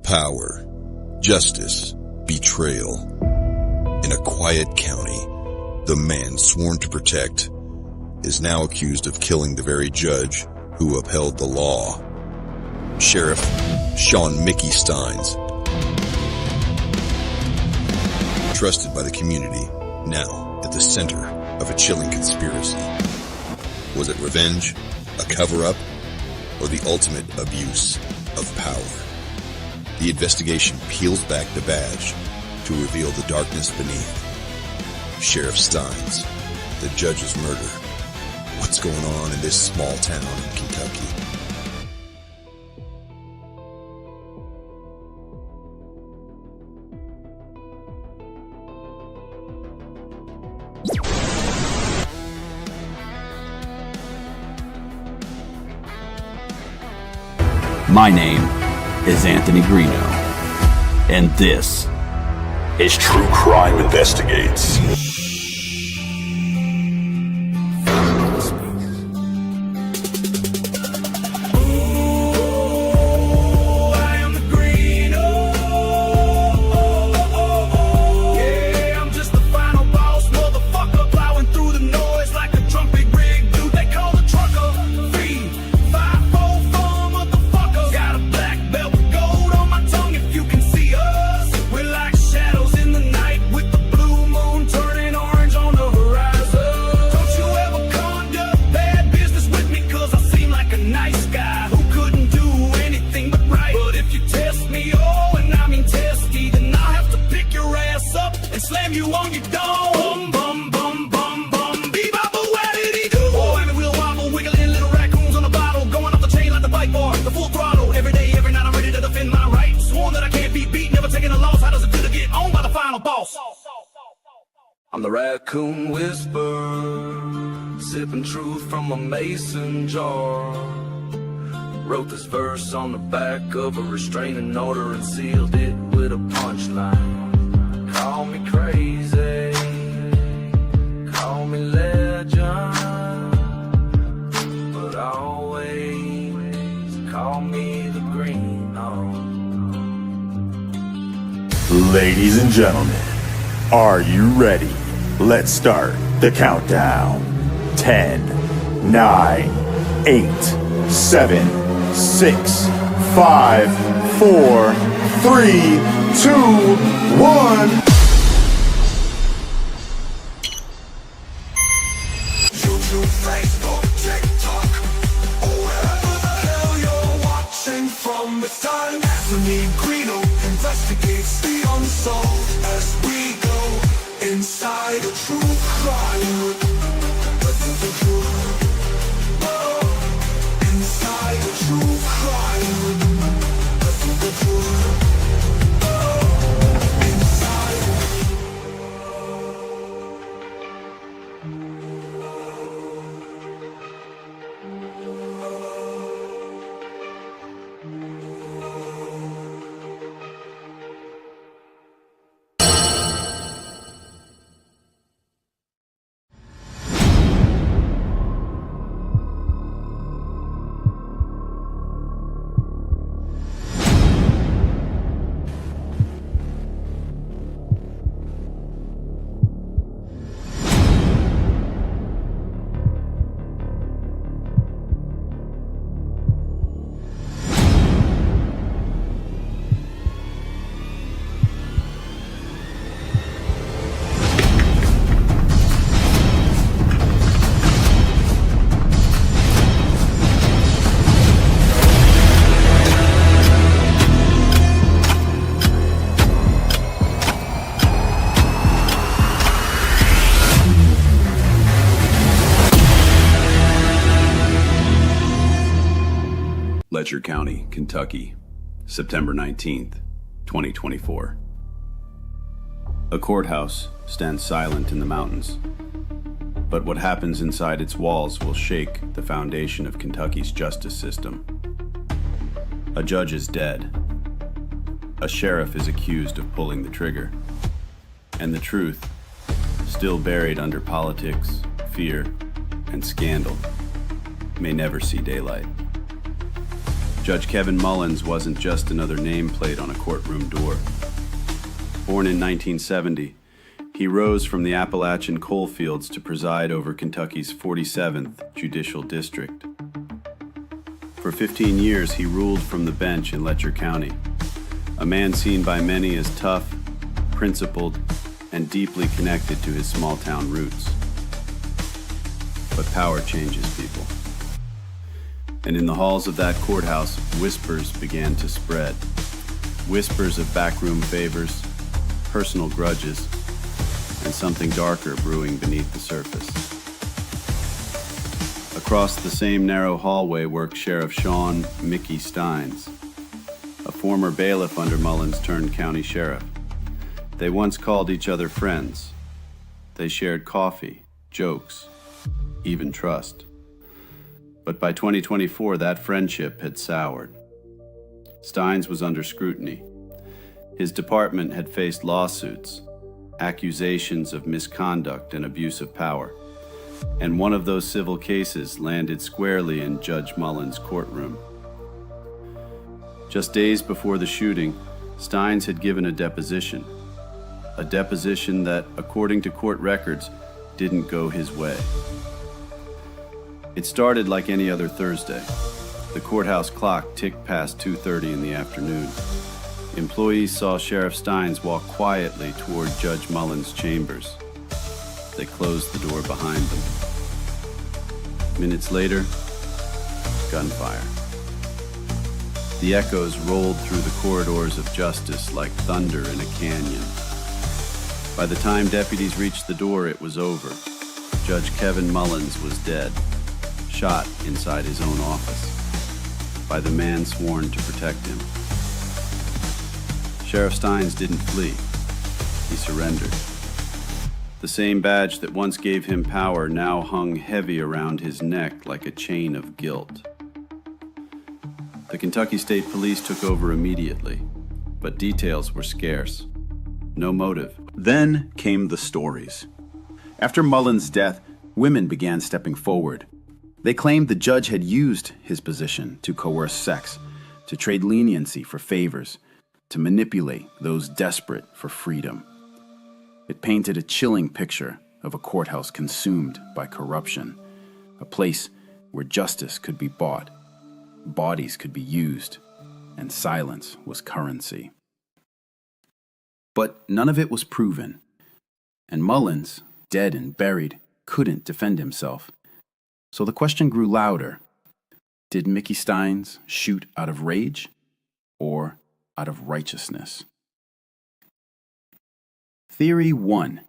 Power, justice, betrayal. In a quiet county, the man sworn to protect is now accused of killing the very judge who upheld the law. Sheriff Sean Mickey Stines. Trusted by the community, now at the center of a chilling conspiracy. Was it revenge, a cover-up, or the ultimate abuse of power? The investigation peels back the badge to reveal the darkness beneath. Sheriff Stines, the judge's murder. What's going on in this small town in Kentucky? My name is Anthony Greeno, and this is True Crime Investigates. I'm the raccoon whisperer, sipping truth from a mason jar. Wrote this verse on the back of a restraining order and sealed it with a punchline. Call me crazy, call me legend, but always call me the Greeno. Ladies and gentlemen, are you ready? Let's start the countdown. 10, 9, 8, 7, 6, 5, 4, 3, 2, 1. YouTube, Facebook, TikTok, or wherever the hell you're watching from, it's time. Anthony Greeno investigates the unsolved as we go inside a true crime. Inside a true crime. Letcher County, Kentucky, September 19th, 2024. A courthouse stands silent in the mountains, but what happens inside its walls will shake the foundation of Kentucky's justice system. A judge is dead. A sheriff is accused of pulling the trigger. And the truth, still buried under politics, fear, and scandal, may never see daylight. Judge Kevin Mullins wasn't just another nameplate on a courtroom door. Born in 1970, he rose from the Appalachian coal fields to preside over Kentucky's 47th Judicial District. For 15 years, he ruled from the bench in Letcher County, a man seen by many as tough, principled, and deeply connected to his small-town roots. But power changes people. And in the halls of that courthouse, whispers began to spread. Whispers of backroom favors, personal grudges, and something darker brewing beneath the surface. Across the same narrow hallway worked Sheriff Sean "Mickey" Stines, a former bailiff under Mullins turned county sheriff. They once called each other friends. They shared coffee, jokes, even trust. But by 2024, that friendship had soured. Stines was under scrutiny. His department had faced lawsuits, accusations of misconduct and abuse of power, and one of those civil cases landed squarely in Judge Mullins' courtroom. Just days before the shooting, Stines had given a deposition that, according to court records, didn't go his way. It started like any other Thursday. The courthouse clock ticked past 2:30 in the afternoon. Employees saw Sheriff Stines walk quietly toward Judge Mullins' chambers. They closed the door behind them. Minutes later, gunfire. The echoes rolled through the corridors of justice like thunder in a canyon. By the time deputies reached the door, it was over. Judge Kevin Mullins was dead, shot inside his own office by the man sworn to protect him. Sheriff Stines didn't flee. He surrendered. The same badge that once gave him power now hung heavy around his neck like a chain of guilt. The Kentucky State Police took over immediately, but details were scarce. No motive. Then came the stories. After Mullins' death, women began stepping forward. They claimed the judge had used his position to coerce sex, to trade leniency for favors, to manipulate those desperate for freedom. It painted a chilling picture of a courthouse consumed by corruption, a place where justice could be bought, bodies could be used, and silence was currency. But none of it was proven, and Mullins, dead and buried, couldn't defend himself. So the question grew louder. Did Mickey Stines shoot out of rage or out of righteousness? Theory 1.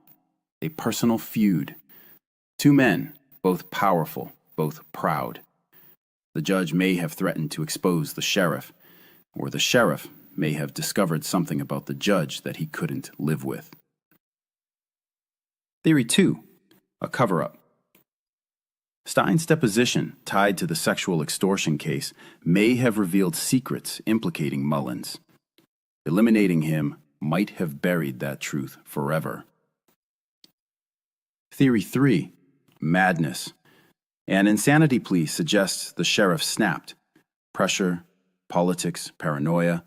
A personal feud. Two men, both powerful, both proud. The judge may have threatened to expose the sheriff, or the sheriff may have discovered something about the judge that he couldn't live with. Theory 2. A cover-up. Stines' deposition, tied to the sexual extortion case, may have revealed secrets implicating Mullins. Eliminating him might have buried that truth forever. Theory 3. Madness. An insanity plea suggests the sheriff snapped. Pressure, politics, paranoia.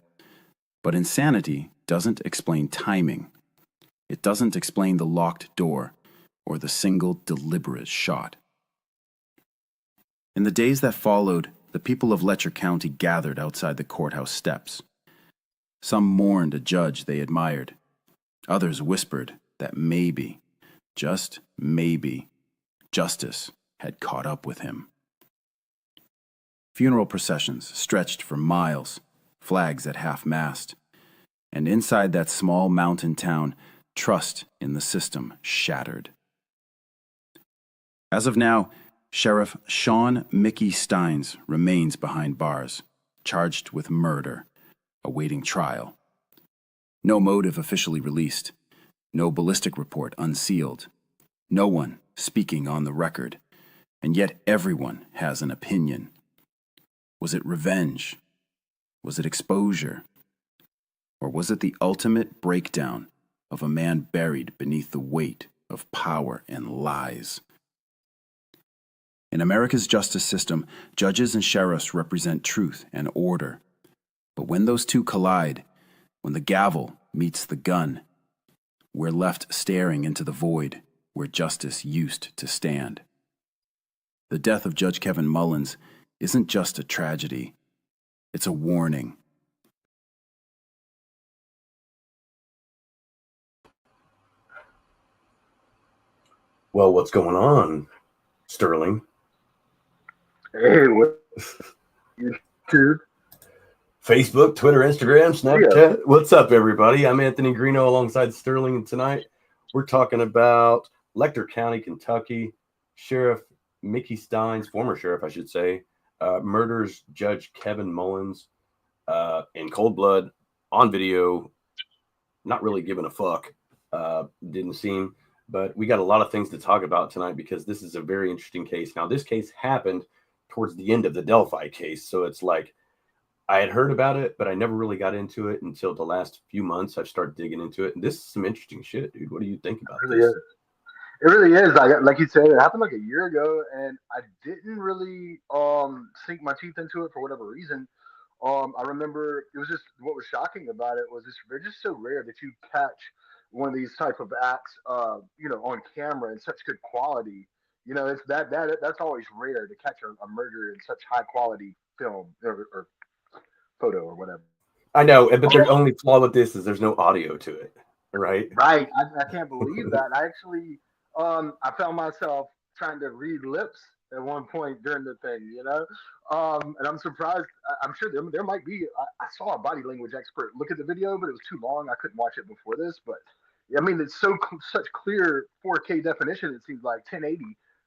But insanity doesn't explain timing. It doesn't explain the locked door or the single deliberate shot. In the days that followed, the people of Letcher County gathered outside the courthouse steps. Some mourned a judge they admired. Others whispered that maybe, just maybe, justice had caught up with him. Funeral processions stretched for miles, flags at half-mast. And inside that small mountain town, trust in the system shattered. As of now, Sheriff Sean "Mickey" Stines remains behind bars, charged with murder, awaiting trial. No motive officially released, no ballistic report unsealed, no one speaking on the record, and yet everyone has an opinion. Was it revenge? Was it exposure? Or was it the ultimate breakdown of a man buried beneath the weight of power and lies? In America's justice system, judges and sheriffs represent truth and order. But when those two collide, when the gavel meets the gun, we're left staring into the void where justice used to stand. The death of Judge Kevin Mullins isn't just a tragedy, it's a warning. Well, what's going on, Sterling? Hey, what? Dude. Facebook, Twitter, Instagram, Snapchat. Yeah. What's up, everybody? I'm Anthony Greeno alongside Sterling, and tonight we're talking about Letcher County, Kentucky. Sheriff Mickey Stines, former sheriff, I should say, murders Judge Kevin Mullins in cold blood on video. Not really giving a fuck, didn't seem. But we got a lot of things to talk about tonight because this is a very interesting case. Now, this case happened towards the end of the Delphi case. So it's like I had heard about it, but I never really got into it until the last few months. I've started digging into it. And this is some interesting shit, dude. What do you think about this? It really is. Like you said, it happened like a year ago, and I didn't really sink my teeth into it for whatever reason. I remember it was just what was shocking about it was they're just so rare that you catch one of these type of acts, on camera in such good quality. It's that's always rare to catch a murder in such high quality film or photo or whatever. I know, but the only flaw with this is there's no audio to it, right? Right. I can't believe that. I actually, I found myself trying to read lips at one point during the thing, and I'm surprised. I'm sure there might be. I saw a body language expert look at the video, but it was too long. I couldn't watch it before this, but I mean, it's such clear 4K definition. It seems like 1080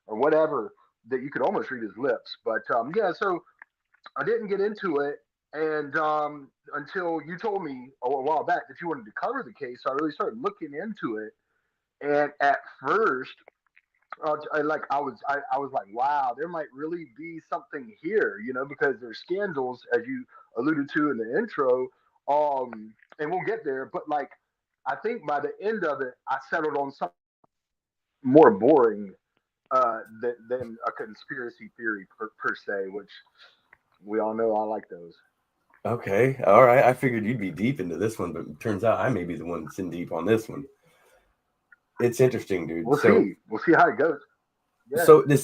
or whatever that you could almost read his lips. But so I didn't get into it, and until you told me a while back that you wanted to cover the case, so I really started looking into it. And at first, I was like, wow, there might really be something here, because there's scandals, as you alluded to in the intro, and we'll get there. But like, I think by the end of it, I settled on something more boring than a conspiracy theory per se, which we all know I like those. Okay, all right. I figured you'd be deep into this one, but it turns out I may be the one that's in deep on this one. It's interesting, dude. We'll see how it goes. Yeah. So it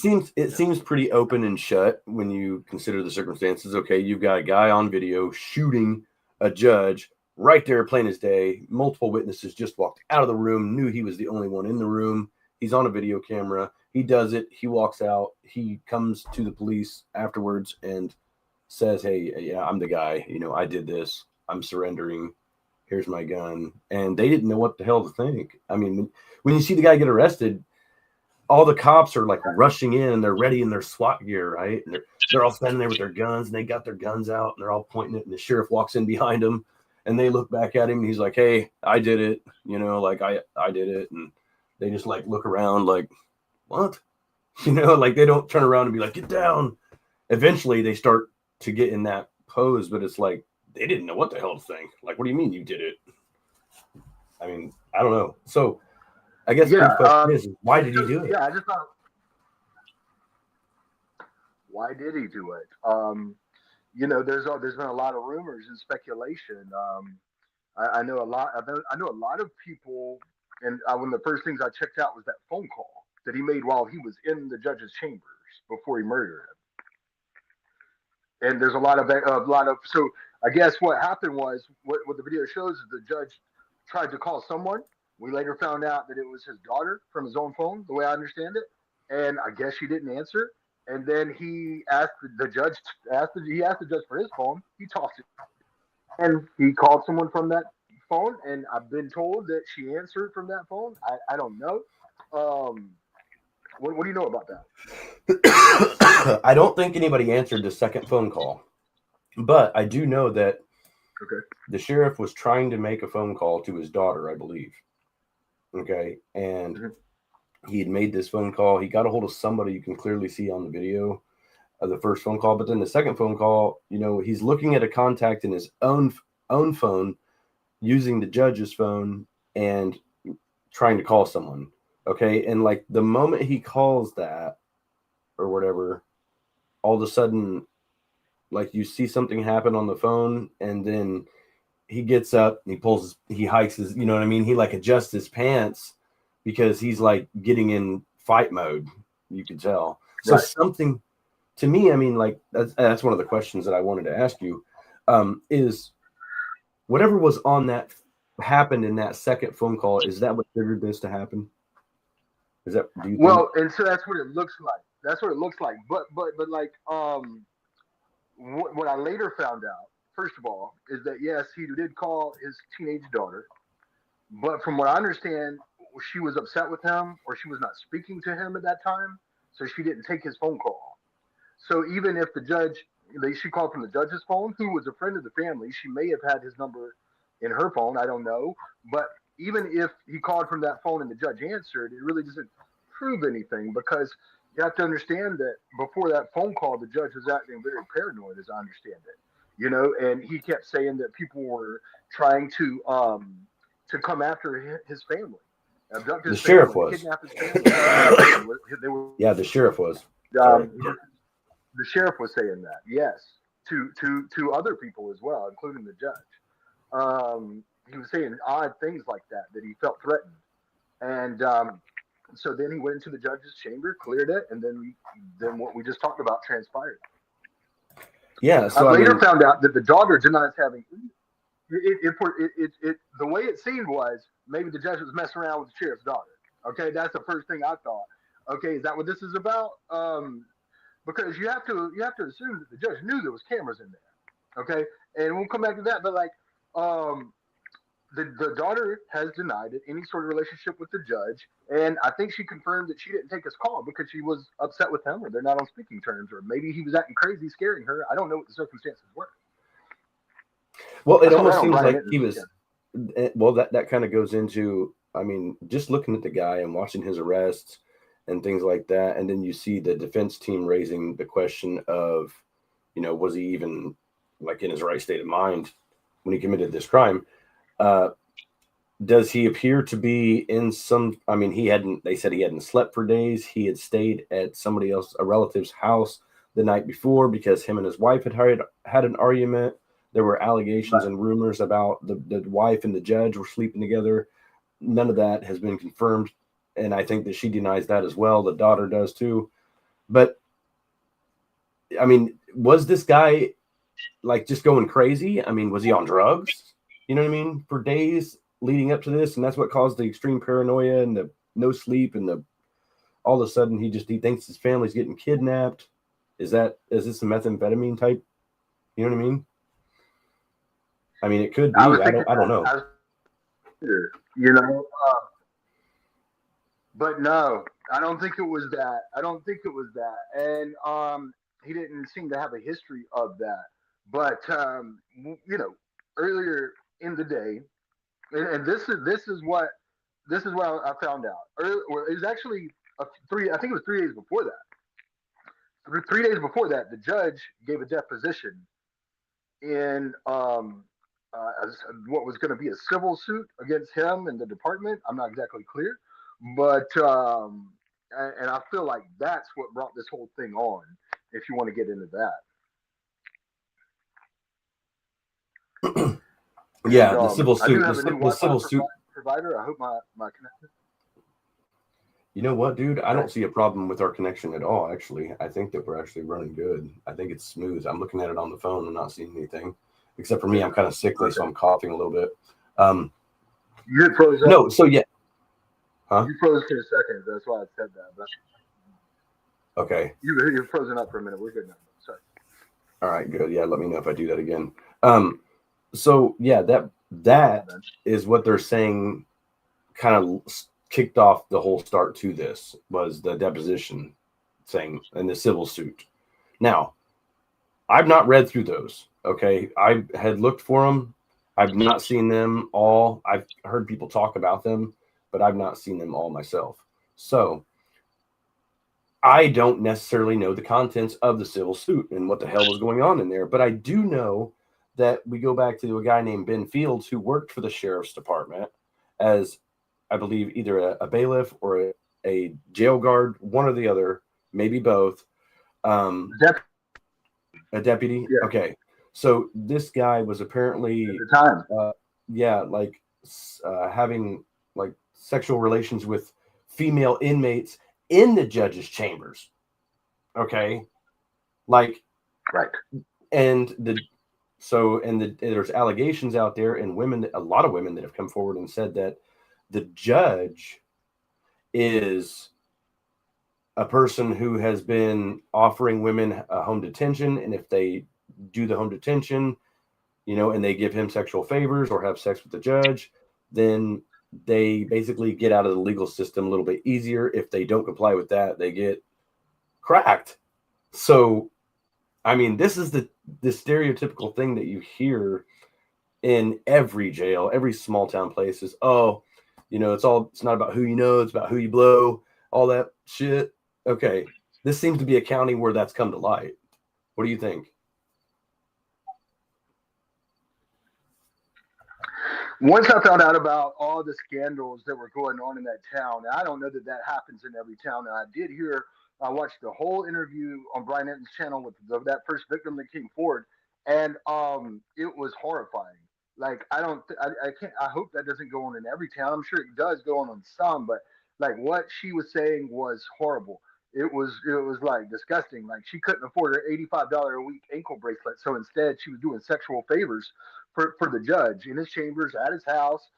seems pretty open and shut when you consider the circumstances. Okay, you've got a guy on video shooting a judge right there, plain as day. Multiple witnesses just walked out of the room, knew he was the only one in the room. He's on a video camera. He does it. He walks out. He comes to the police afterwards and says, "Hey, yeah, I'm the guy. I did this. I'm surrendering. Here's my gun." And they didn't know what the hell to think. I mean, when you see the guy get arrested, all the cops are like rushing in and they're ready in their SWAT gear, right? And they're all standing there with their guns and they got their guns out and they're all pointing it. And the sheriff walks in behind them and they look back at him and he's like, "Hey, I did it." I did it. And they just like look around like, what? Like they don't turn around and be like, "Get down." Eventually they start to get in that pose, but it's like, they didn't know what the hell to think. Like, what do you mean you did it? I mean, I don't know. So I guess the question is, why did he do it? Yeah, I just thought, why did he do it? There's been a lot of rumors and speculation. I know a lot. I know a lot of people, and one of the first things I checked out was that phone call that he made while he was in the judge's chambers before he murdered him. And there's a lot of. So I guess what happened was what the video shows is the judge tried to call someone. We later found out that it was his daughter from his own phone, the way I understand it. And I guess she didn't answer. And then he asked the judge for his phone. He tossed it. And he called someone from that phone. And I've been told that she answered from that phone. I don't know. What do you know about that? I don't think anybody answered the second phone call. But I do know that the sheriff was trying to make a phone call to his daughter, I believe. Okay, and he had made this phone call. He got a hold of somebody you can clearly see on the video of the first phone call. But then the second phone call, he's looking at a contact in his own phone, using the judge's phone and trying to call someone. Okay, and like the moment he calls that, or whatever, all of a sudden, like you see something happen on the phone, and then he gets up and he hikes his, you know what I mean? He like adjusts his pants because he's like getting in fight mode. You can tell. So something to me, I mean, like that's one of the questions that I wanted to ask you, is whatever was on that happened in that second phone call. Is that what triggered this to happen? Is that, do you think? Well, and so that's what it looks like. That's what it looks like. But like what I later found out, first of all, is that yes, he did call his teenage daughter, but from what I understand, she was upset with him, or she was not speaking to him at that time, so she didn't take his phone call. So even if the judge, she called from the judge's phone, who was a friend of the family, she may have had his number in her phone. I don't know, but even if he called from that phone and the judge answered, it really doesn't prove anything, because you have to understand that before that phone call, the judge was acting very paranoid, as I understand it. You know, and he kept saying that people were trying to come after his family, abduct his The sheriff family, was. kidnap his family. They were, Yeah, the sheriff was. the sheriff was saying that, yes, to other people as well, including the judge. He was saying odd things like that he felt threatened, and so then he went into the judge's chamber, cleared it, and then what we just talked about transpired. Yeah. So I later found out that the daughter denies having it. The way it seemed was maybe the judge was messing around with the sheriff's daughter. Okay, that's the first thing I thought. Okay, is that what this is about? Because you have to assume that the judge knew there was cameras in there. Okay, and we'll come back to that. But like, the daughter has denied it, any sort of relationship with the judge, and I think she confirmed that she didn't take his call because she was upset with him, or they're not on speaking terms, or maybe he was acting crazy, scaring her. I don't know what the circumstances were. Well, it almost seems like he was. Well, that kind of goes into, I mean, just looking at the guy and watching his arrests and things like that, and then you see the defense team raising the question of, you know, was he even like in his right state of mind when he committed this crime? Does he appear to be in some? I mean, they said he hadn't slept for days. He had stayed at somebody else, a relative's house the night before, because him and his wife had an argument. There were allegations and rumors about the wife and the judge were sleeping together. None of that has been confirmed, and I think that she denies that as well. The daughter does too. But I mean, was this guy like just going crazy? I mean, was he on drugs? You know what I mean? For days leading up to this, and that's what caused the extreme paranoia and the no sleep, and all of a sudden he thinks his family's getting kidnapped. Is this a methamphetamine type? You know what I mean? I mean, it could be. I don't know. You know, but no, I don't think it was that. And he didn't seem to have a history of that. But you know, earlier in the day, and this is what I found out. It was actually I think it was 3 days before that. 3 days before that, the judge gave a deposition in what was going to be a civil suit against him and the department. I'm not exactly clear, but and I feel like that's what brought this whole thing on, if you want to get into that. Yeah, the civil suit. The civil suit provider. I hope my connection. You know what, dude? I don't see a problem with our connection at all, actually. I think that we're actually running good. I think it's smooth. I'm looking at it on the phone and not seeing anything. Except for me, I'm kind of sickly, so I'm coughing a little bit. You froze up. No, so yeah. Huh? You froze for a second. That's why I said that. But okay. You're frozen up for a minute. We're good now. Sorry. All right, good. Yeah, let me know if I do that again. So yeah, that is what they're saying kind of kicked off the whole start to this, was the deposition thing and the civil suit. Now, I've not read through those. Okay, I had looked for them. I've not seen them all. I've heard people talk about them, but I've not seen them all myself. So I don't necessarily know the contents of the civil suit and what the hell was going on in there, but I do know that we go back to a guy named Ben Fields who worked for the sheriff's department as, I believe, either a bailiff or a jail guard, one or the other, maybe both. Dep- A deputy. yeah, Okay, so this guy was apparently, at the time. yeah, like having like sexual relations with female inmates in the judge's chambers. Okay, like, Right. and there's allegations out there, and a lot of women that have come forward and said that the judge is a person who has been offering women home detention, and if they do the home detention, and they give him sexual favors or have sex with the judge, then they basically get out of the legal system a little bit easier. If they don't comply with that, they get cracked. So, I mean, this is the stereotypical thing that you hear in every jail, every small town place is, oh, it's not about who you know, it's about who you blow, all that shit. Okay. This seems to be a county where that's come to light. What do you think? Once I found out about all the scandals that were going on in that town, and I don't know that that happens in every town. And I did hear, I watched the whole interview on Brian Eaton's channel with that first victim that came forward, and it was horrifying. Like I don't, I can't. I hope that doesn't go on in every town. I'm sure it does go on some, but like what she was saying was horrible. It was like disgusting. Like she couldn't afford her $85 a week ankle bracelet, so instead she was doing sexual favors for the judge in his chambers, at his house,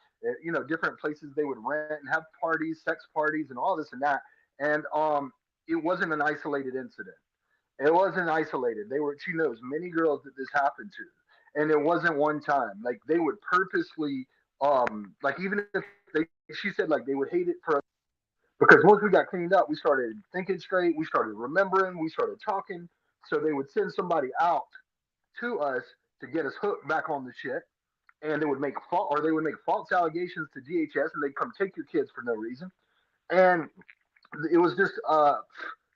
different places they would rent and have parties, sex parties, and all this and that. And it wasn't an isolated incident. It wasn't isolated. She knows many girls that this happened to, and it wasn't one time. Like they would purposely, like even if she said like they would hate it for, because once we got cleaned up, we started thinking straight, we started remembering, we started talking. So they would send somebody out to us to get us hooked back on the shit, and they would make false allegations to DHS, and they'd come take your kids for no reason, and it was just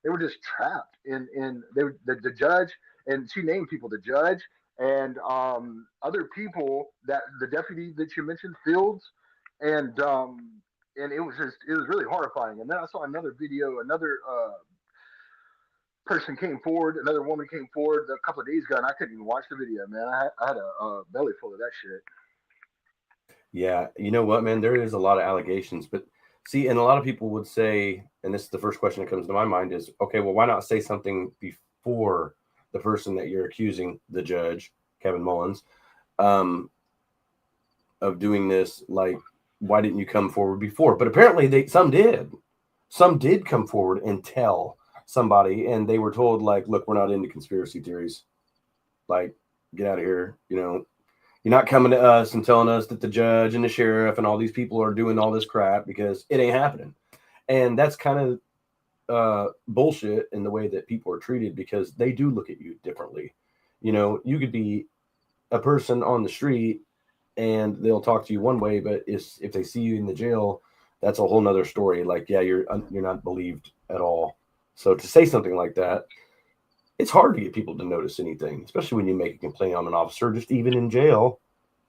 they were just trapped in the judge, and she named people, the judge and other people, that the deputy that you mentioned, Fields, and it was really horrifying. And then I saw another video, another person came forward, another woman came forward a couple of days ago, and I couldn't even watch the video, man. I had a belly full of that shit. Yeah, you know what, man? There is a lot of allegations, but see, and a lot of people would say, and this is the first question that comes to my mind is, okay, well, why not say something before the person that you're accusing, the judge, Kevin Mullins, of doing this? Like, why didn't you come forward before? But apparently some did come forward and tell somebody, and they were told, like, look, we're not into conspiracy theories. Like, get out of here. You're not coming to us and telling us that the judge and the sheriff and all these people are doing all this crap, because it ain't happening. And that's kind of bullshit in the way that people are treated, because they do look at you differently. You could be a person on the street and they'll talk to you one way, but if they see you in the jail, that's a whole nother story. Like, yeah, you're not believed at all. So to say something like that, it's hard to get people to notice anything, especially when you make a complaint on an officer, just even in jail,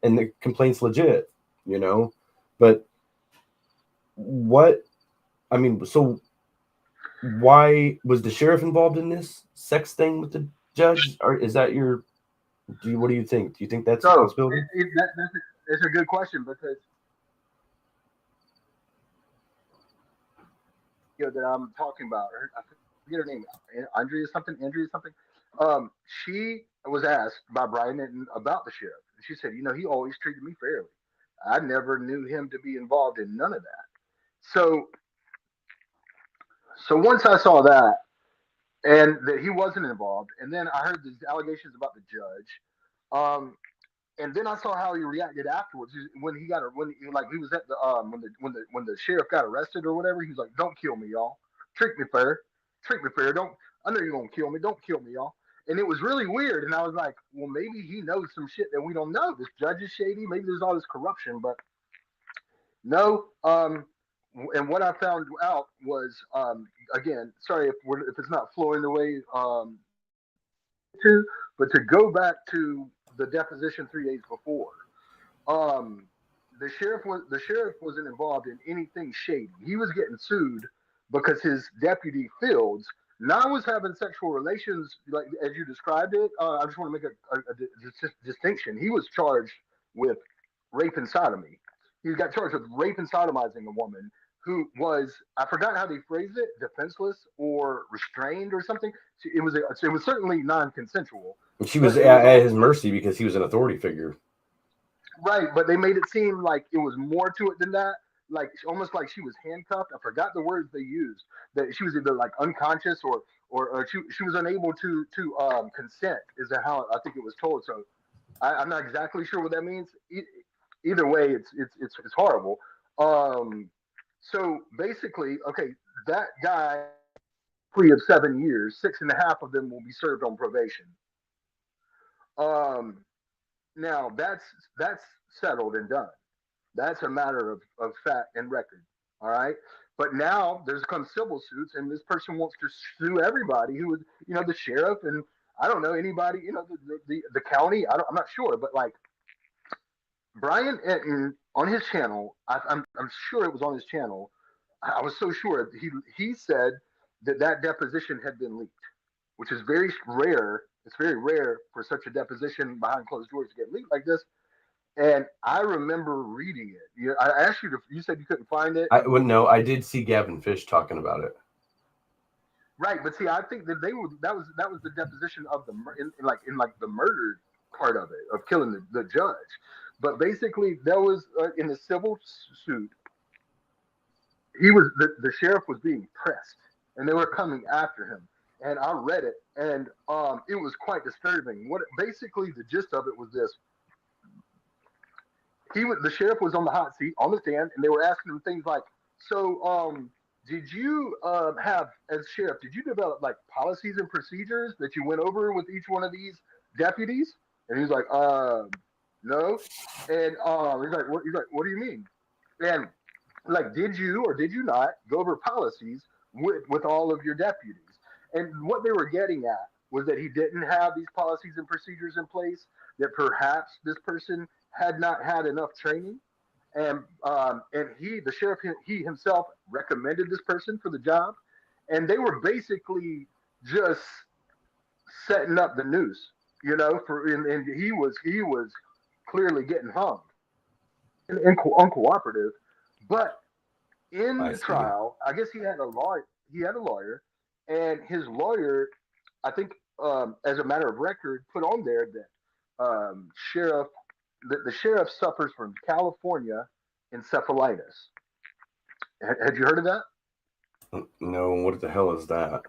and the complaint's legit, But so why was the sheriff involved in this sex thing with the judge? Or is that what do you think? Do you think that's a possibility? It's a good question, because that I'm talking about, I forget her name, Andrea something. She was asked by Brian Eaton about the sheriff, and she said, he always treated me fairly. I never knew him to be involved in none of that. So once I saw that, and that he wasn't involved, and then I heard these allegations about the judge, and then I saw how he reacted afterwards when he was at the when the sheriff got arrested or whatever. He was like, "Don't kill me, y'all. Treat me fair. Treat me fair. Don't. I know you're gonna kill me. Don't kill me, y'all." And it was really weird. And I was like, "Well, maybe he knows some shit that we don't know. This judge is shady. Maybe there's all this corruption." But no. And what I found out was, again, sorry if it's not flowing the way but to go back to the deposition 3 days before, the sheriff wasn't involved in anything shady. He was getting sued because his deputy Fields Now was having sexual relations, like as you described it. I just want to make a distinction. He was charged with rape and sodomy. He got charged with rape and sodomizing a woman who was, I forgot how they phrased it, defenseless or restrained or something. It was certainly non-consensual. She was But it at his mercy because he was an authority figure. right, but they made it seem like it was more to it than that. Like almost like she was handcuffed. I forgot the words they used. That she was either like unconscious or she was unable to consent. Is that how I think it was told? So I'm not exactly sure what that means. Either way, it's horrible. So basically, okay, that guy free of 7 years, 6.5 of them will be served on probation. Um, Now that's settled and done. That's a matter of fact and record. All right. But now there's come civil suits, and this person wants to sue everybody who was, the sheriff and I don't know anybody, the county. I'm not sure, but like Brian Enton on his channel, I'm sure it was on his channel. I was so sure he said that deposition had been leaked, which is very rare. It's very rare for such a deposition behind closed doors to get leaked like this. And I remember reading it. I asked you you said you couldn't find it. No, I did see Gavin Fish talking about it. Right, but see, I think that that was the deposition of in the murder part of it, of killing the judge. But basically, there was in the civil suit, the sheriff was being pressed, and they were coming after him. And I read it, and it was quite disturbing. Basically the gist of it was this: the sheriff was on the hot seat on the stand, and they were asking him things like, "So, did you have as sheriff? Did you develop like policies and procedures that you went over with each one of these deputies?" And he's like, "No." And he's like, "What?" He's like, "What do you mean?" And like, did you or did you not go over policies with all of your deputies? And what they were getting at was that he didn't have these policies and procedures in place, that perhaps this person had not had enough training. And the sheriff, he himself recommended this person for the job. And they were basically just setting up the noose, and he was clearly getting hung and uncooperative. But in the trial, I guess he had a lawyer, and his lawyer, I think, as a matter of record, put on there that the sheriff suffers from California encephalitis. Had you heard of that? No, what the hell is that?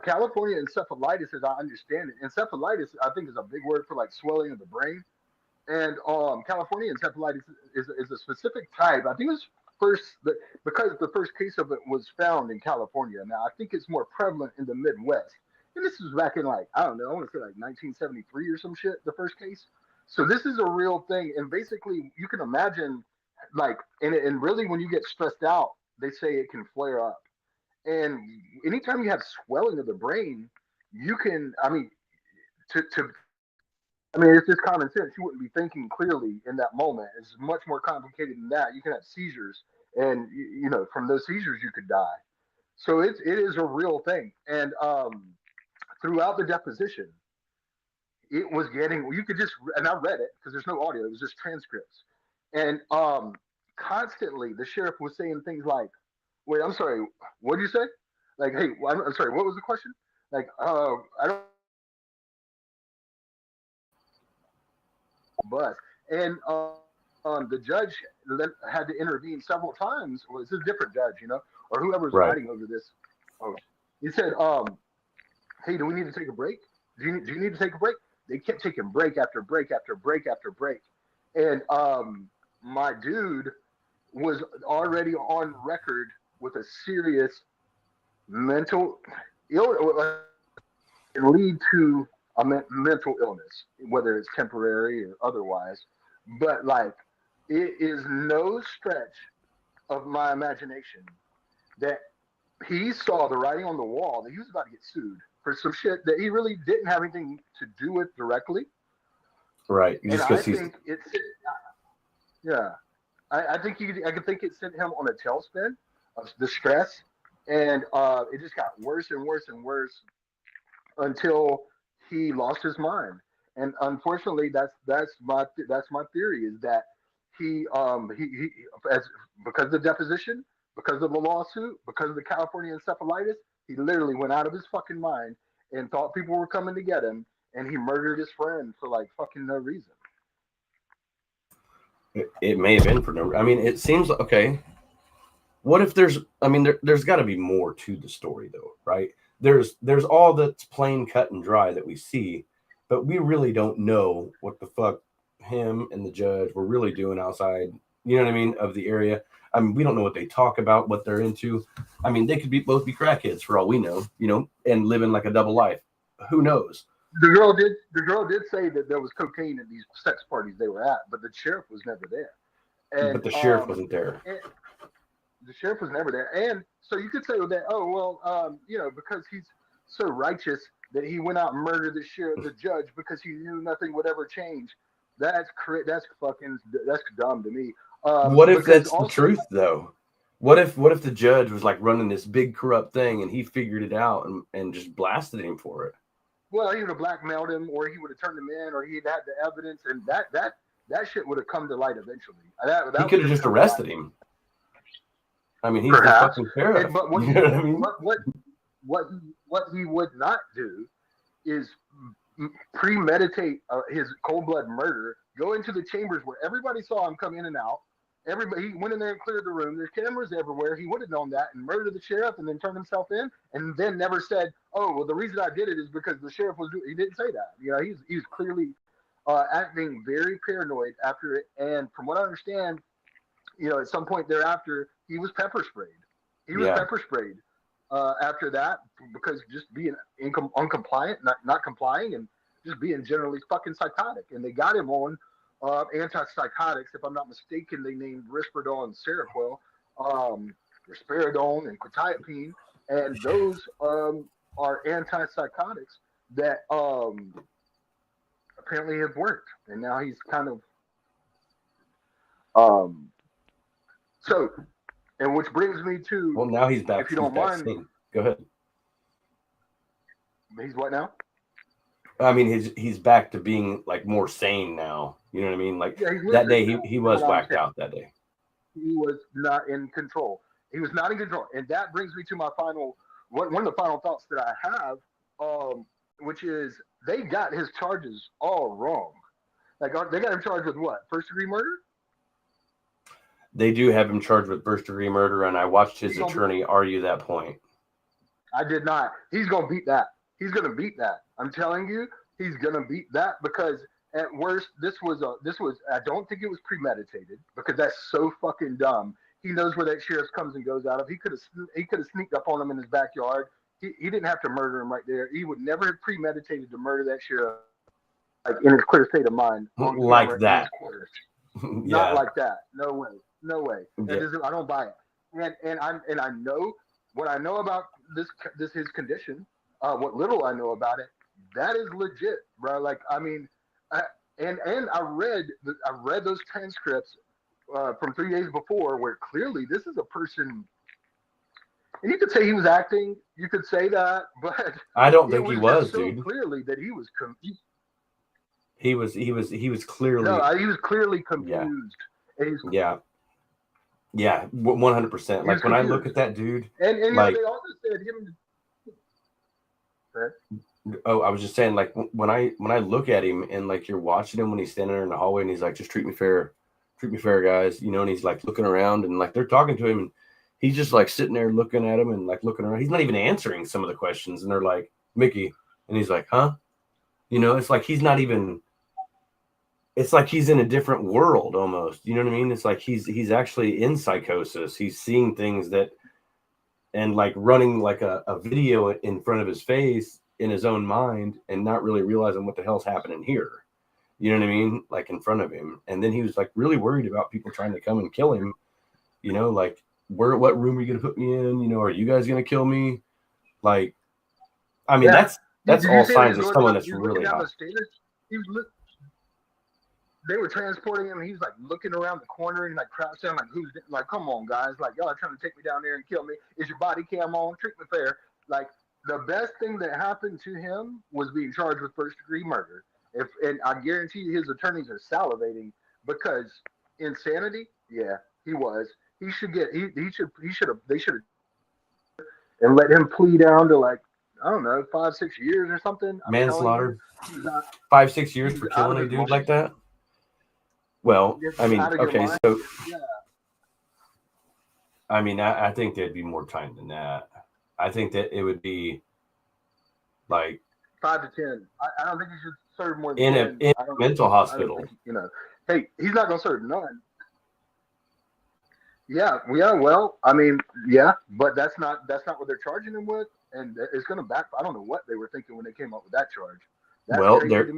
California encephalitis, as I understand it, encephalitis, I think, is a big word for like swelling of the brain. And California encephalitis is a specific type. I think it was because the first case of it was found in California. Now I think it's more prevalent in the Midwest. And this was back in like, I don't know, I want to say like 1973 or some shit, the first case. So this is a real thing. And basically you can imagine like, and really when you get stressed out, they say it can flare up. And anytime you have swelling of the brain, you can, it's just common sense. You wouldn't be thinking clearly in that moment. It's much more complicated than that. You can have seizures, and from those seizures you could die. So it is a real thing. And throughout the deposition, it was getting. You could just, and I read it because there's no audio. It was just transcripts, and constantly the sheriff was saying things like, "Wait, I'm sorry. What did you say?" Like, "Hey, I'm sorry. What was the question?" Like, I don't. Bus. And the judge had to intervene several times. Well, it's a different judge, or whoever's fighting over this. He said, "Hey, do we need to take a break? Do you need to take a break?" They kept taking break after break after break after break. And my dude was already on record with a serious mental illness. It lead to a mental illness, whether it's temporary or otherwise. But like, it is no stretch of my imagination that he saw the writing on the wall that he was about to get sued for some shit that he really didn't have anything to do with directly. Right. And I think I think it sent him on a tailspin of the stress and it just got worse and worse and worse until he lost his mind. And unfortunately, that's my theory is that he as because of the deposition, because of the lawsuit, because of the California encephalitis, he literally went out of his fucking mind and thought people were coming to get him, and he murdered his friend for like fucking no reason. It may have been for no. I mean, it seems okay. What if there's? I mean, there's got to be more to the story, though, right? There's all that's plain cut and dry that we see, but we really don't know what the fuck him and the judge were really doing outside. You know what I mean? Of the area. I mean, we don't know what they talk about, what they're into. I mean, they could both be crackheads for all we know, you know, and living like a double life. Who knows? The girl did say that there was cocaine at these sex parties they were at, but the sheriff was never there. And, but the sheriff wasn't there. The sheriff was never there, and so you could say that. Oh well, you know, because he's so righteous that he went out and murdered the judge because he knew nothing would ever change. That's dumb to me. What if that's the truth, though? What if the judge was like running this big corrupt thing and he figured it out and just blasted him for it? Well, he would have blackmailed him, or he would have turned him in, or he'd had the evidence, and that shit would have come to light eventually. He could have just arrested him. I mean, he's perhaps. the fucking sheriff. But what, you know what I mean? What he would not do is premeditate his cold blood murder. Go into the chambers where everybody saw him come in and out. He went in there and cleared the room. There's cameras everywhere. He would have known that and murdered the sheriff and then turned himself in and then never said, "Oh, well, the reason I did it is because the sheriff was." He didn't say that. You know, he's clearly acting very paranoid after it. And from what I understand, you know, at some point thereafter, he was pepper sprayed. He was pepper sprayed after that because just being uncompliant, not complying, and just being generally fucking psychotic. And they got him on antipsychotics. If I'm not mistaken, they named Risperdal and Seroquel, risperidone and quetiapine, and those are antipsychotics that apparently have worked. And now he's kind of so. And which brings me to... Well, now he's back. If you don't mind... Go ahead. He's what now? I mean, he's back to being, like, more sane now. You know what I mean? Like, that day, he was whacked out that day. He was not in control. He was not in control. And that brings me to my final... One of the final thoughts that I have, which is they got his charges all wrong. Like, they got him charged with what? First-degree murder? They do have him charged with first-degree murder, and I watched his attorney argue that point. I did not. He's going to beat that. He's going to beat that. I'm telling you, he's going to beat that because at worst, this was. I don't think it was premeditated because that's so fucking dumb. He knows where that sheriff comes and goes out of. He could have sneaked up on him in his backyard. He didn't have to murder him right there. He would never have premeditated to murder that sheriff, like in his clear state of mind. Like that. Not like that. No way. No way. Yeah. I don't buy it. And I know what I know about this his condition. What little I know about it, that is legit, bro. Like I mean, and I read those transcripts from 3 days before, where clearly this is a person. And you could say he was acting. You could say that, but I don't think he was, dude. Clearly that he was. He was clearly. No, he was clearly confused. Yeah. Yeah, 100%. Like when I look at that dude, and like, they also said him. Oh, I was just saying, like when I look at him and like you're watching him when he's standing there in the hallway and he's like, just treat me fair, guys, you know, and he's like looking around and like they're talking to him and he's just like sitting there looking at him and like looking around. He's not even answering some of the questions and they're like, Mickey, and he's like, huh? You know, it's like he's not even. It's like he's in a different world almost. You know what I mean? It's like he's actually in psychosis. He's seeing things that, and like running like a video in front of his face in his own mind and not really realizing what the hell's happening here. You know what I mean? Like in front of him. And then he was like really worried about people trying to come and kill him. You know, like what room are you going to put me in? You know, are you guys going to kill me? Like, I mean, that's all signs of someone that's really hot. they were transporting him. And he's like looking around the corner and like crouching, like who's like, come on, guys, like y'all are trying to take me down there and kill me. Is your body cam on? Treat me fair. Like the best thing that happened to him was being charged with first-degree murder. And I guarantee you, his attorneys are salivating because insanity. Yeah, he was. He should get. He should have. They should have and let him plea down to like I don't know 5-6 years or something. Manslaughter. 5-6 years for killing a dude mind. like that. Well, I mean, okay, so yeah. I mean, I think there'd be more time than that. I think that it would be like 5 to 10. I don't think he should serve more than in 10. a mental hospital. Think, hey, he's not going to serve none. Yeah. Well, I mean, yeah, but that's not what they're charging him with, and it's going to back. I don't know what they were thinking when they came up with that charge. That's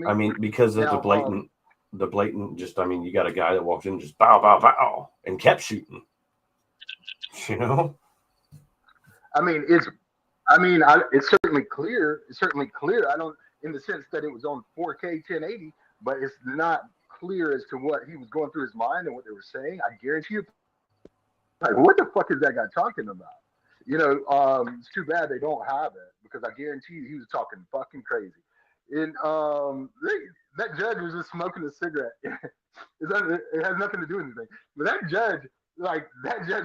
I mean, because of the blatant. Just, I mean, you got a guy that walked in, just bow, bow, bow, and kept shooting. You know. I mean, it's certainly clear. It's certainly clear. I don't, in the sense that it was on 4K 1080, but it's not clear as to what he was going through his mind and what they were saying. I guarantee you. Like, what the fuck is that guy talking about? It's too bad they don't have it because I guarantee you he was talking fucking crazy. And that judge was just smoking a cigarette. It has nothing to do with anything. But that judge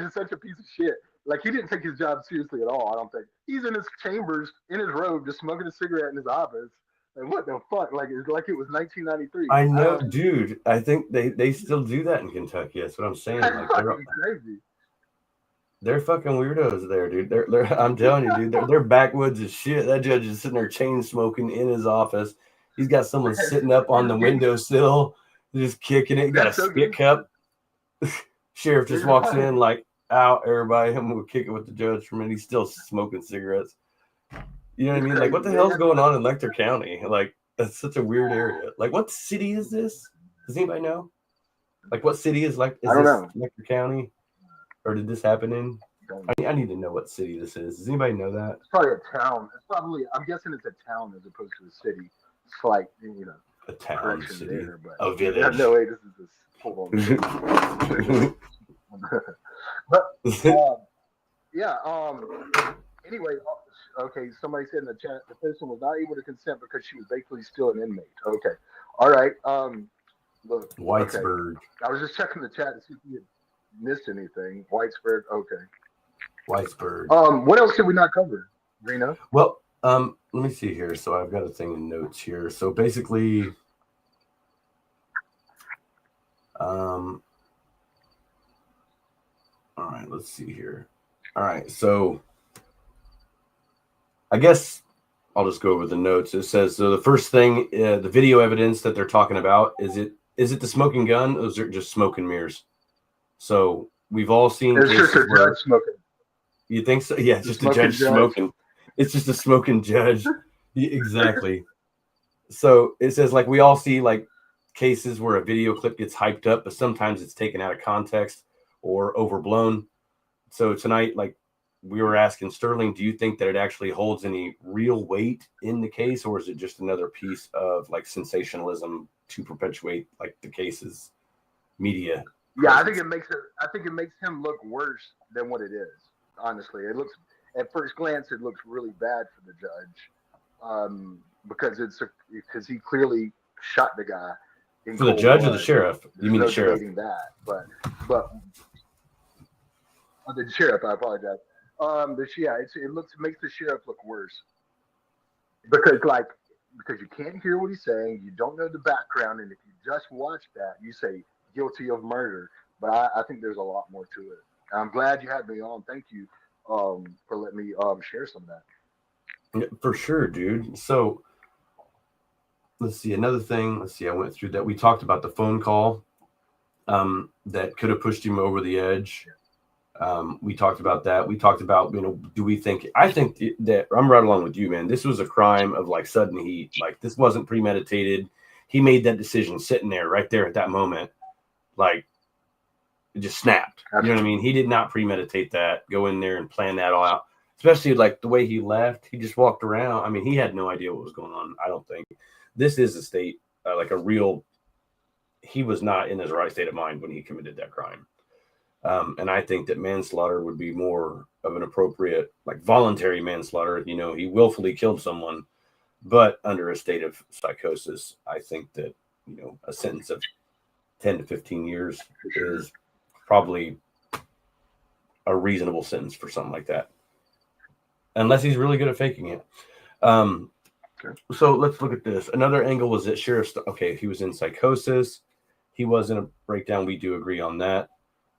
is such a piece of shit. Like, he didn't take his job seriously at all, I don't think. He's in his chambers, in his robe, just smoking a cigarette in his office. Like, what the fuck? Like, it's like it was 1993. I know, dude. I think they still do that in Kentucky. That's what I'm saying. Like, they're crazy. They're fucking weirdos there, dude. They're I'm telling you, dude, they're backwoods as shit. That judge is sitting there chain smoking in his office. He's got someone sitting up on the windowsill, just kicking it. He got a spit cup. Sheriff just walks in like, out, everybody. I'm gonna kick it with the judge for a minute. He's still smoking cigarettes. You know what I mean? Like, what the hell's going on in Letcher County? Like, that's such a weird area. Like, what city is this? Does anybody know? Like, what city is like? Is I don't know. Letcher County? Or did this happen in? I need to know what city this is. Does anybody know that? It's probably a town. I'm guessing it's a town as opposed to a city. It's like, a town, city, there, a village. No way, this is this. Hold on. But yeah. Anyway, okay. Somebody said in the chat the person was not able to consent because she was basically still an inmate. Okay. All right. Look. Whitesburg. Okay. I was just checking the chat to see if you had missed anything. Whitesburg. Okay. Whitesburg. What else did we not cover, Greeno? Well, let me see here. So I've got a thing in notes here. So basically, all right, let's see here. All right, so I guess I'll just go over the notes. It says, so the first thing, the video evidence that they're talking about, is it the smoking gun, or is it just smoke and mirrors? So we've all seen it's just a judge smoking. You think so? Yeah, it's just a judge smoking. It's just a smoking judge. Exactly. So it says, like, we all see like cases where a video clip gets hyped up, but sometimes it's taken out of context or overblown. So tonight, like, we were asking Sterling, do you think that it actually holds any real weight in the case, or is it just another piece of like sensationalism to perpetuate like the case's media? Yeah, I think it makes him look worse than what it is. Honestly, it looks, at first glance, it looks really bad for the judge, because he clearly shot the guy. For the judge or the sheriff? You mean the sheriff? That, but the sheriff. I apologize. It makes the sheriff look worse because you can't hear what he's saying. You don't know the background, and if you just watch that, you say guilty of murder. But I think there's a lot more to it. I'm glad you had me on. Thank you for letting me share some of that. Yeah, for sure, dude. So let's see. Another thing. Let's see. I went through that. We talked about the phone call that could have pushed him over the edge. We talked about that. We talked about, do we think? I think that I'm right along with you, man. This was a crime of like sudden heat. Like, this wasn't premeditated. He made that decision sitting there, right there at that moment. Like, it just snapped. You know what I mean? He did not premeditate that, go in there and plan that all out. Especially like the way he left. He just walked around. I mean, he had no idea what was going on, I don't think. This is a state, like a real he was not in his right state of mind when he committed that crime. And I think that manslaughter would be more of an appropriate, like voluntary manslaughter. You know, he willfully killed someone, but under a state of psychosis. I think that, you know, a sentence of 10 to 15 years is probably a reasonable sentence for something like that, unless he's really good at faking it. So let's look at this. Another angle was that Sheriff, okay, he was in psychosis. He was in a breakdown. We do agree on that.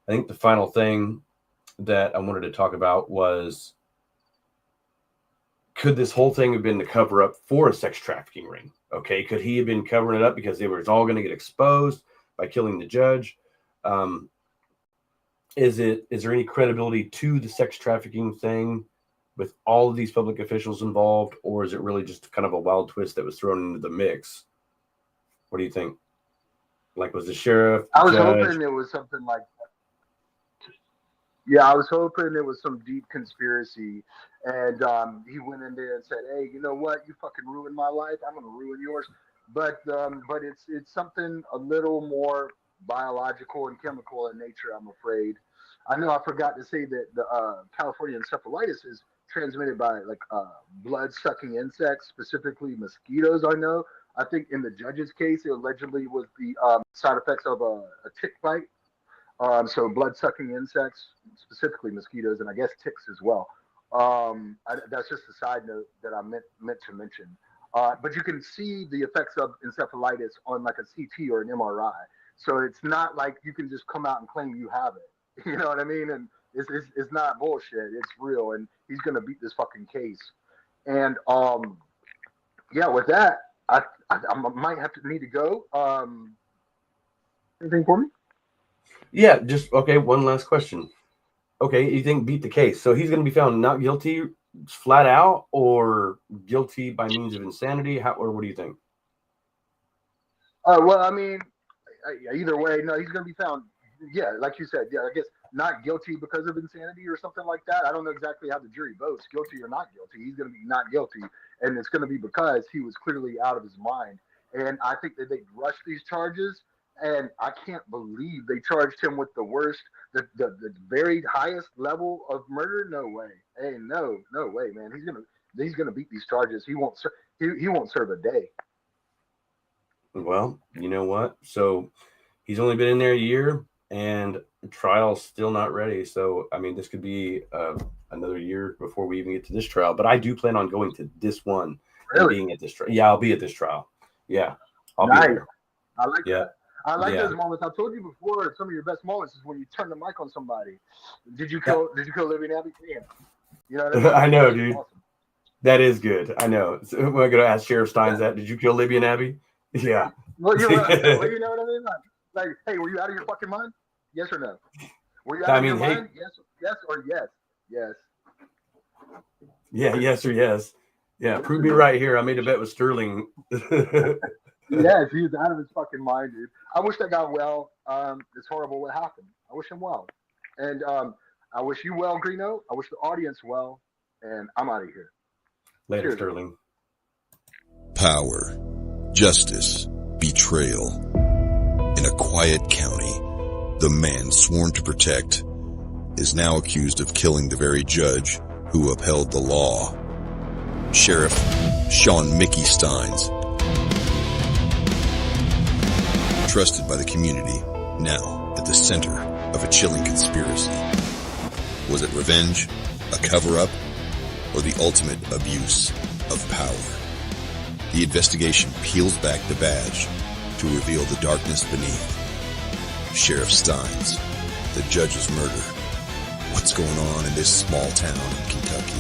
I think the final thing that I wanted to talk about was, could this whole thing have been the cover up for a sex trafficking ring? Okay, could he have been covering it up because they were all going to get exposed by killing the judge? Is there any credibility to the sex trafficking thing with all of these public officials involved, or is it really just kind of a wild twist that was thrown into the mix? What do you think? Like, was the sheriff? I was hoping it was something like, yeah, I was hoping it was some deep conspiracy, and he went in there and said, "Hey, you know what? You fucking ruined my life. I'm gonna ruin yours." But it's something a little more biological and chemical in nature, I'm afraid. I know I forgot to say that the California encephalitis is transmitted by like blood-sucking insects, specifically mosquitoes. I know. I think in the judge's case, it allegedly was the side effects of a tick bite. So blood-sucking insects, specifically mosquitoes, and I guess ticks as well. That's just a side note that I meant to mention. But you can see the effects of encephalitis on like a CT or an MRI. So it's not like you can just come out and claim you have it. You know what I mean? And it's not bullshit. It's real, and he's gonna beat this fucking case. And yeah, with that, I might need to go. Anything for me? Yeah, just okay. One last question. Okay, you think beat the case? So he's going to be found not guilty, flat out, or guilty by means of insanity? How, or what do you think? Well, I mean, either way, no, he's going to be found. Yeah, like you said, yeah, I guess not guilty because of insanity or something like that. I don't know exactly how the jury votes, guilty or not guilty. He's going to be not guilty, and it's going to be because he was clearly out of his mind. And I think that they rushed these charges. And I can't believe they charged him with the worst, the very highest level of murder. No way. Hey, no way, man. He's gonna beat these charges. He won't serve a day. Well, you know what? So he's only been in there a year, and the trial's still not ready. So I mean, this could be another year before we even get to this trial. But I do plan on going to this one. Really? And being at this trial. Yeah, I'll be at this trial. Yeah, I'll nice. be there. I like that. I like those moments. I told you before, some of your best moments is when you turn the mic on somebody. Did you kill Libby and Abby? Yeah. You know what I mean? I know, dude. Awesome. That is good. I know. So we're going to ask Sheriff Stines that. Did you kill Libby and Abby? Yeah. Well, you're right. Well, you know what I mean? Like, hey, were you out of your fucking mind? Yes or no? Were you out of your mind? Yes or yes? Yes. Yeah, yes or yes. Yeah, prove me right here. I made a bet with Sterling. Yes, he's out of his fucking mind, dude. I wish that guy well. It's horrible what happened. I wish him well. And I wish you well, Greeno. I wish the audience well. And I'm out of here. Later, Cheers. Sterling. Power, justice, betrayal. In a quiet county, the man sworn to protect is now accused of killing the very judge who upheld the law. Sheriff Sean Mickey Stines. Trusted by the community, now at the center of a chilling conspiracy. Was it revenge, a cover-up, or the ultimate abuse of power? The investigation peels back the badge to reveal the darkness beneath. Sheriff Stines, the judge's murder. What's going on in this small town in Kentucky?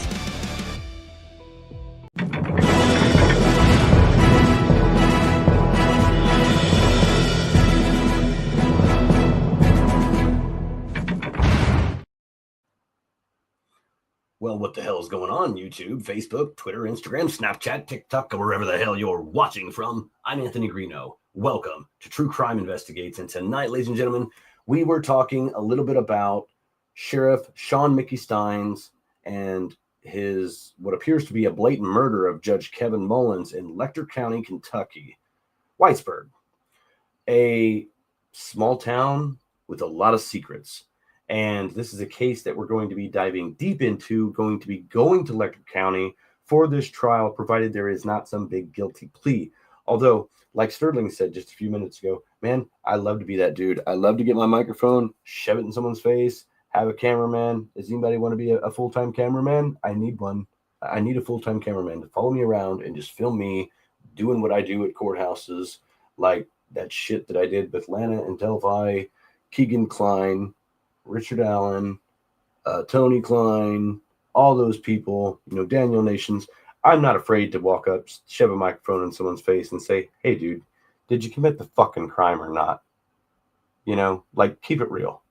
Well, what the hell is going on, YouTube, Facebook, Twitter, Instagram, Snapchat, TikTok, or wherever the hell you're watching from? I'm Anthony Greeno. Welcome to True Crime Investigates. And tonight, ladies and gentlemen, we were talking a little bit about Sheriff Sean Mickey Stines and his what appears to be a blatant murder of Judge Kevin Mullins in Letcher County, Kentucky. Whitesburg. A small town with a lot of secrets. And this is a case that we're going to be diving deep into, going to Letcher County for this trial, provided there is not some big guilty plea. Although, like Sterling said just a few minutes ago, man, I love to be that dude. I love to get my microphone, shove it in someone's face, have a cameraman. Does anybody want to be a full-time cameraman? I need one. I need a full-time cameraman to follow me around and just film me doing what I do at courthouses, like that shit that I did with Lana and Delphi, Keegan Klein, Richard Allen, Tony Klein, all those people, Daniel Nations. I'm not afraid to walk up, shove a microphone in someone's face and say, hey, dude, did you commit the fucking crime or not? Like, keep it real.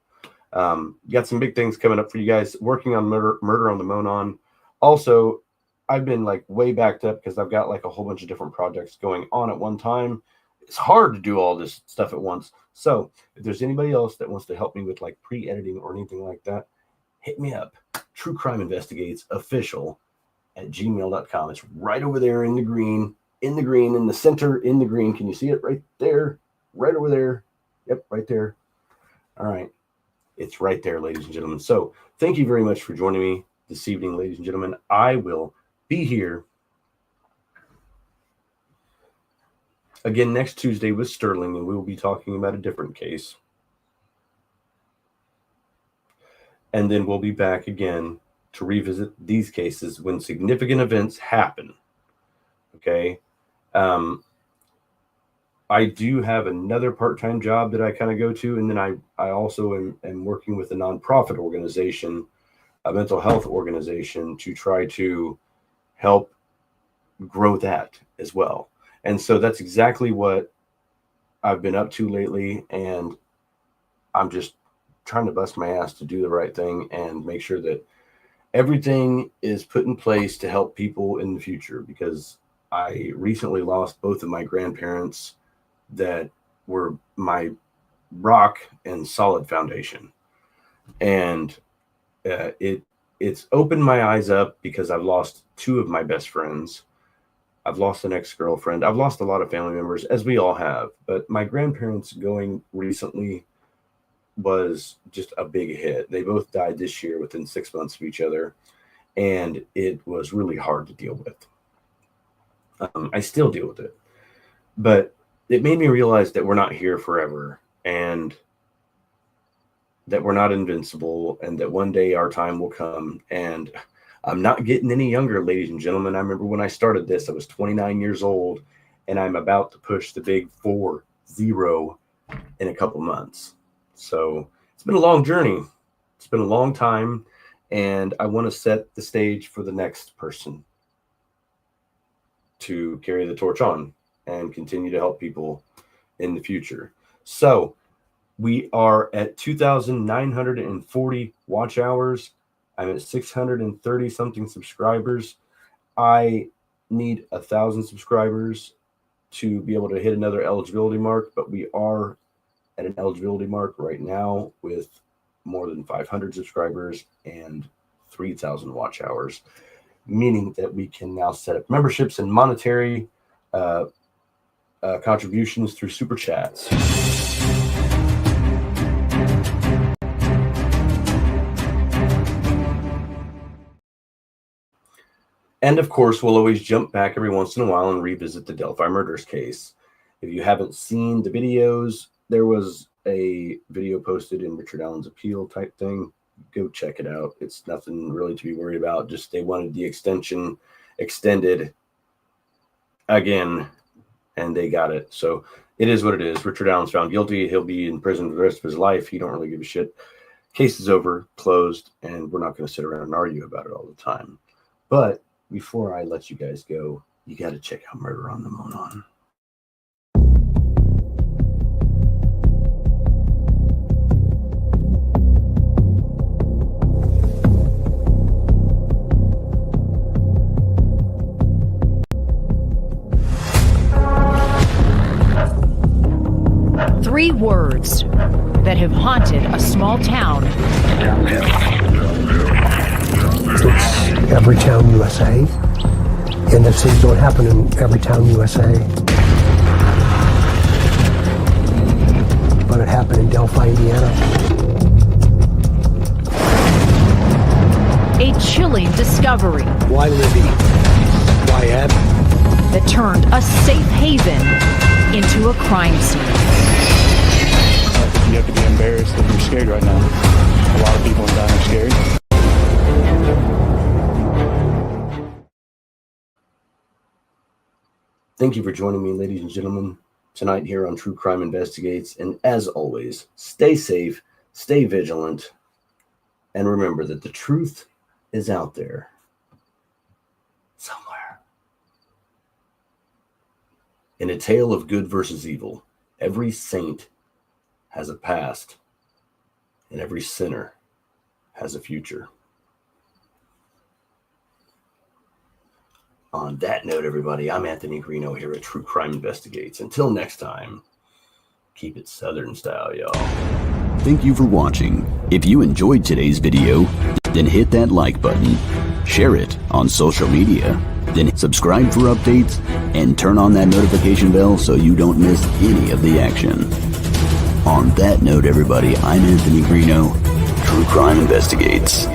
Got some big things coming up for you guys. Working on murder on the Monon. Also, I've been like way backed up because I've got like a whole bunch of different projects going on at one time. It's hard to do all this stuff at once. So if there's anybody else that wants to help me with like pre-editing or anything like that, hit me up. True Crime Investigates Official at gmail.com. It's right over there in the green, in the center, in the green. Can you see it right there? Right over there. Yep, right there. All right. It's right there, ladies and gentlemen. So thank you very much for joining me this evening, ladies and gentlemen. I will be here again next Tuesday with Sterling, and we will be talking about a different case. And then we'll be back again to revisit these cases when significant events happen. Okay. I do have another part-time job that I kind of go to. And then I also am working with a nonprofit organization, a mental health organization, to try to help grow that as well. And so that's exactly what I've been up to lately. And I'm just trying to bust my ass to do the right thing and make sure that everything is put in place to help people in the future, because I recently lost both of my grandparents that were my rock and solid foundation. And it's opened my eyes up because I've lost two of my best friends. I've lost an ex-girlfriend. I've lost a lot of family members, as we all have. But my grandparents going recently was just a big hit. They both died this year within 6 months of each other. And it was really hard to deal with. I still deal with it. But it made me realize that we're not here forever, and that we're not invincible, and that one day our time will come. And I'm not getting any younger, ladies and gentlemen. I remember when I started this, I was 29 years old, and I'm about to push the big 40 in a couple months. So it's been a long journey. It's been a long time, and I want to set the stage for the next person to carry the torch on and continue to help people in the future. So we are at 2,940 watch hours. I'm at 630 something subscribers. I need 1,000 subscribers to be able to hit another eligibility mark, but we are at an eligibility mark right now with more than 500 subscribers and 3,000 watch hours, meaning that we can now set up memberships and monetary contributions through super chats. And of course, we'll always jump back every once in a while and revisit the Delphi murders case. If you haven't seen the videos, there was a video posted in Richard Allen's appeal type thing. Go check it out. It's nothing really to be worried about. Just they wanted the extension extended again, and they got it. So it is what it is. Richard Allen's found guilty. He'll be in prison for the rest of his life. He don't really give a shit. Case is over, closed, and we're not going to sit around and argue about it all the time. But before I let you guys go, you got to check out Murder on the Monon. Three words that have haunted a small town. It's every town USA, and it seems to happen in every town USA. But it happens Delphi, Indiana. A chilling discovery Why Libby? Why Ed? that turned a safe haven into a crime scene. I think you have to be embarrassed if you're scared right now. A lot of people in town are scared. Thank you for joining me, ladies and gentlemen, tonight here on True Crime Investigates. And as always, stay safe, stay vigilant, and remember that the truth is out there somewhere. In a tale of good versus evil, every saint has a past, and every sinner has a future. On that note, everybody, I'm Anthony Greeno here at True Crime Investigates. Until next time, keep it Southern style, y'all. Thank you for watching. If you enjoyed today's video, then hit that like button, share it on social media, then subscribe for updates, and turn on that notification bell so you don't miss any of the action. On that note, everybody, I'm Anthony Greeno, True Crime Investigates.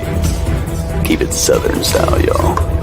Keep it Southern style, y'all.